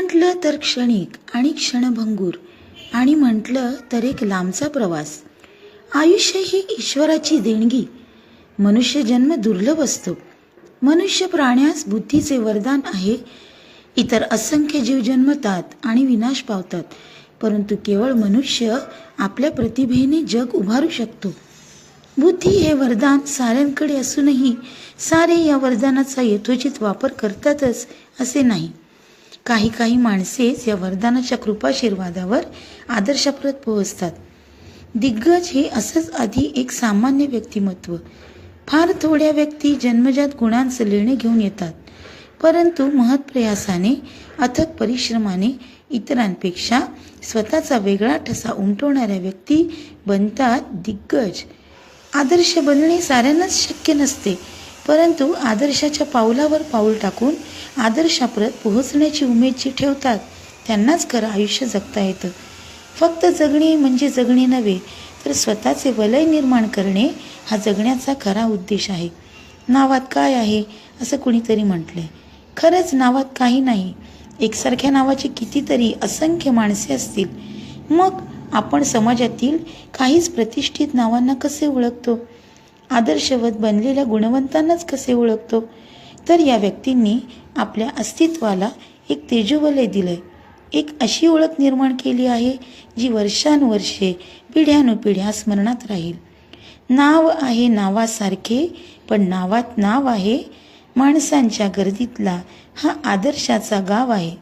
म्हटलं तर क्षणिक आणि क्षणभंगूर आणि म्हटलं तर एक लांबचा प्रवास. आयुष्य ही ईश्वराची देणगी. मनुष्य जन्म दुर्लभ असतो. मनुष्य प्राण्यास बुद्धीचे वरदान आहे. इतर असंख्य जीव जन्मतात आणि विनाश पावतात, परंतु केवळ मनुष्य आपल्या प्रतिभेने जग उभारू शकतो. बुद्धी हे वरदान साऱ्यांकडे असूनही सारे या वरदानाचा यथोचित वापर करतातच असे नाही. काही माणसेच या वरदानाच्या कृपाशीर्वादावर आदर्शापर्यंत पोहोचतात. दिग्गज हे असंच आधी एक सामान्य व्यक्तिमत्व. फार थोड्या व्यक्ती जन्मजात गुणांचं लेणे घेऊन येतात, परंतु महत्प्रयासाने अथक परिश्रमाने इतरांपेक्षा स्वतःचा वेगळा ठसा उमटवणाऱ्या व्यक्ती बनतात दिग्गज. आदर्श बनणे साऱ्यांनाच शक्य नसते, परंतु आदर्शाच्या पावलावर पाऊल टाकून आदर्शापर्यंत पोहोचण्याची उमेद जी ठेवतात त्यांनाच खरं आयुष्य जगता येतं. फक्त जगणे म्हणजे जगणे नव्हे, तर स्वतःचे वलय निर्माण करणे हा जगण्याचा खरा उद्देश आहे. नावात काय आहे असं कुणीतरी म्हटलंय. खरंच नावात काही नाही. एकसारख्या नावाची कितीतरी असंख्य माणसे असतील. मग आपण समाजातील काहीच प्रतिष्ठित नावांना कसे ओळखतो? आदर्शवत बनलेल्या गुणवंतांनाच कसे ओळखतो? तर या व्यक्तींनी आपल्या अस्तित्वाला एक तेजोवलय दिलंय. एक अशी ओळख निर्माण केली आहे जी वर्षानुवर्षे पिढ्यानुपिढ्या स्मरणात राहील. नाव आहे नावासारखे, पण नावात नाव आहे. माणसांच्या गर्दीतला हा आदर्शाचा गाव आहे.